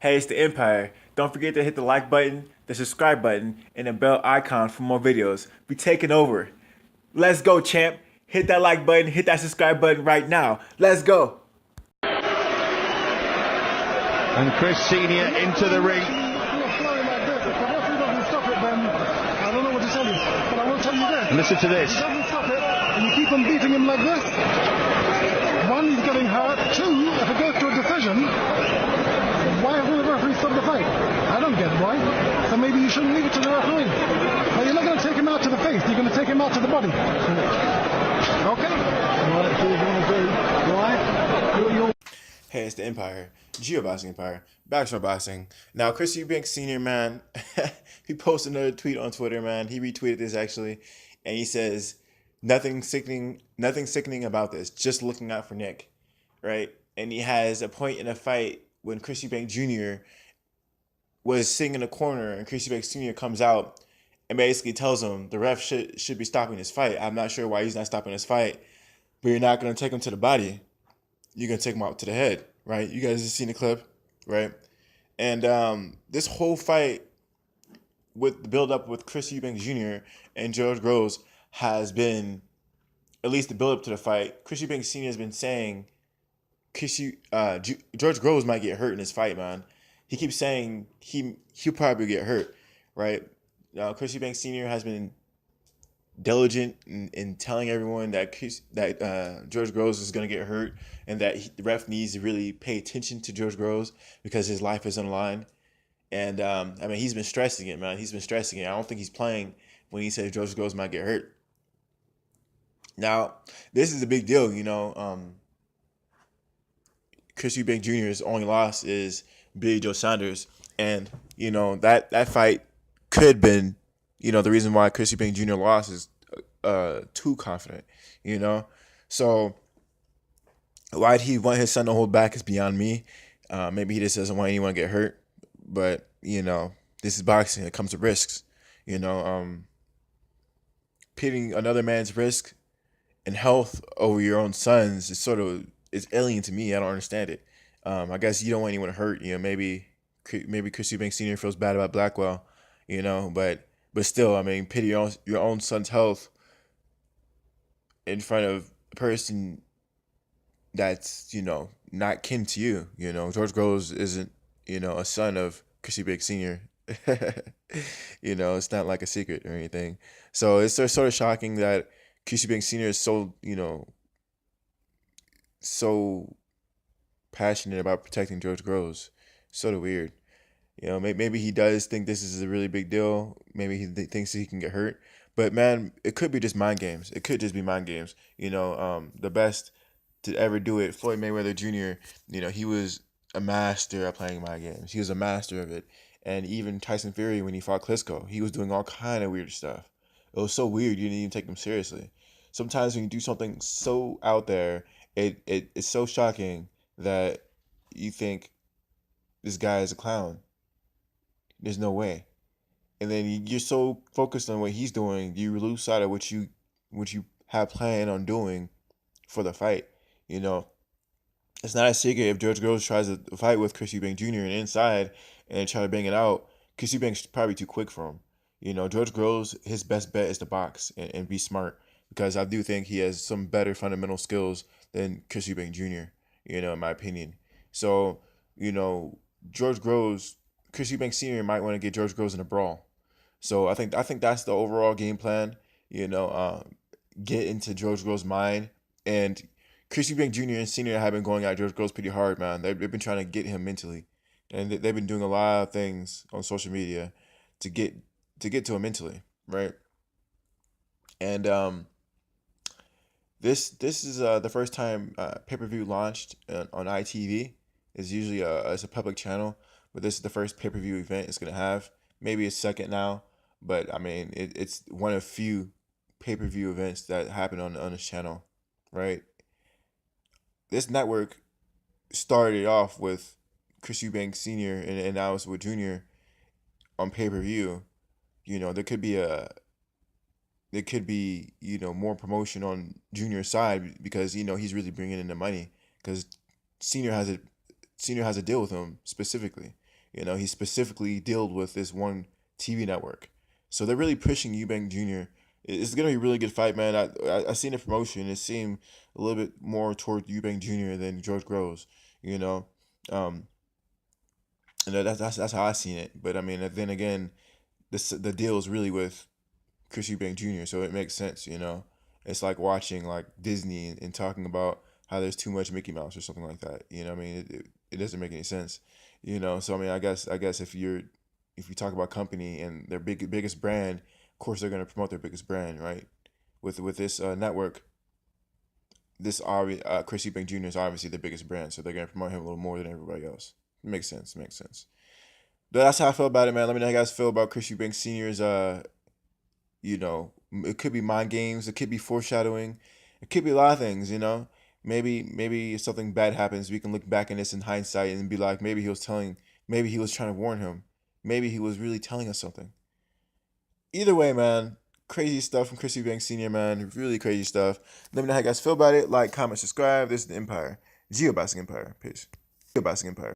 Hey, it's the Empire. Don't forget to hit the like button, the subscribe button, and the bell icon for more videos. We taking over. Let's go, champ. Hit that like button, hit that subscribe button right now. Let's go. And Chris Senior into the ring. I don't know what to tell you, but I will tell you this. Listen to this. If he doesn't stop it, and you keep on beating him like this, one, he's getting hurt. Two, if it goes to a decision, why hasn't the referee stopped the fight? I don't get why. So maybe you shouldn't leave it to the referee. But you're not going to take him out to the face. You're going to take him out to the body. Okay? What do you want to do? Why? Hey, it's the Empire. Geoboxing Empire. Backshore Boxing. Now, Chris Eubank Sr., man, he posted another tweet on Twitter, man. He retweeted this, actually. And he says, nothing sickening about this. Just looking out for Nick. Right? And he has a point in a fight when Chris Eubank Jr. was sitting in a corner, and Chris Eubank Sr. comes out and basically tells him the ref should be stopping this fight. I'm not sure why he's not stopping this fight, but you're not going to take him to the body. You're going to take him out to the head, right? You guys have seen the clip, right? And this whole fight with the build-up with Chris Eubank Jr. and George Groves has been, at least the build-up to the fight, Chris Eubank Sr. has been saying George Groves might get hurt in this fight, man. He keeps saying he'll probably get hurt, right? Now, Chris Eubank Sr. has been diligent in telling everyone that George Groves is going to get hurt, and that the ref needs to really pay attention to George Groves because his life is on the line. And I mean, he's been stressing it, man. He's been stressing it. I don't think he's playing when he says George Groves might get hurt. Now, this is a big deal, you know. Chris Eubank Jr.'s only loss is Billy Joe Saunders, and you know that fight could have been, you know, the reason why Chris Eubank Jr. lost is too confident, you know. So why he want his son to hold back is beyond me. Maybe he just doesn't want anyone to get hurt, but you know, this is boxing. It comes with risks, you know. Pitting another man's risk and health over your own son's is alien to me. I don't understand it. I guess you don't want anyone to hurt. You know, maybe Chris Eubank Sr. feels bad about Blackwell, you know, but still, I mean, pity your own son's health in front of a person that's, you know, not kin to you. You know, George Groves isn't, you know, a son of Chris Eubank Sr. You know, it's not like a secret or anything. So it's sort of shocking that Chris Eubank Sr. is so, you know, so passionate about protecting George Groves. Sort of weird. You know, maybe he does think this is a really big deal. Maybe he thinks he can get hurt. But man, it could be just mind games. It could just be mind games. You know, the best to ever do it, Floyd Mayweather Jr., you know, he was a master at playing mind games. He was a master of it. And even Tyson Fury, when he fought Klitschko, he was doing all kind of weird stuff. It was so weird, you didn't even take him seriously. Sometimes when you do something so out there, it's so shocking that you think this guy is a clown. There's no way. And then you're so focused on what he's doing, you lose sight of what you have planned on doing for the fight. You know, it's not a secret if George Groves tries to fight with Chris Eubank Jr. and inside and try to bang it out, Chris Eubank's probably too quick for him. You know, George Groves, his best bet is to box and be smart, because I do think he has some better fundamental skills than Chris Eubank Jr., you know, in my opinion. So, you know, Chris Eubank Sr. might want to get George Groves in a brawl. So I think that's the overall game plan. You know, get into George Groves' mind. And Chris Eubank Jr. and Sr. have been going at George Groves pretty hard, man. They've been trying to get him mentally, and they've been doing a lot of things on social media to get to him mentally, right? And this is the first time pay-per-view launched on ITV. It's usually it's a public channel, but this is the first pay-per-view event it's gonna have. Maybe it's second now, but I mean it's one of few pay-per-view events that happen on this channel, right? This network started off with Chris Eubank Sr. and now it's with Junior on pay-per-view. You know, there could be you know, more promotion on Junior's side, because you know he's really bringing in the money, because Senior has a deal with him specifically. You know, he specifically dealt with this one TV network. So they're really pushing Eubank Jr. It's gonna be a really good fight, man. I seen the promotion. It seemed a little bit more toward Eubank Jr. than George Groves. You know, um, and that's how I seen it. But I mean, then again, the deal is really with Chris Eubank Jr., so it makes sense, you know. It's like watching like Disney and talking about how there's too much Mickey Mouse or something like that. You know what I mean? It doesn't make any sense. You know, so I mean I guess if you talk about company and their biggest brand, of course they're gonna promote their biggest brand, right? With this network, Chris Eubank Jr. is obviously the biggest brand, so they're gonna promote him a little more than everybody else. It makes sense, makes sense. But that's how I feel about it, man. Let me know how you guys feel about Chris Eubank Sr.'s you know, it could be mind games, it could be foreshadowing, it could be a lot of things, you know. Maybe if something bad happens, we can look back in this in hindsight and be like, maybe he was trying to warn him, maybe he was really telling us something. Either way, man, crazy stuff from Chris Eubank Senior, man, really crazy stuff. Let me know how you guys feel about it. Like, comment, subscribe. This is the Empire, Geobasing Empire. Peace. Geobasing Empire.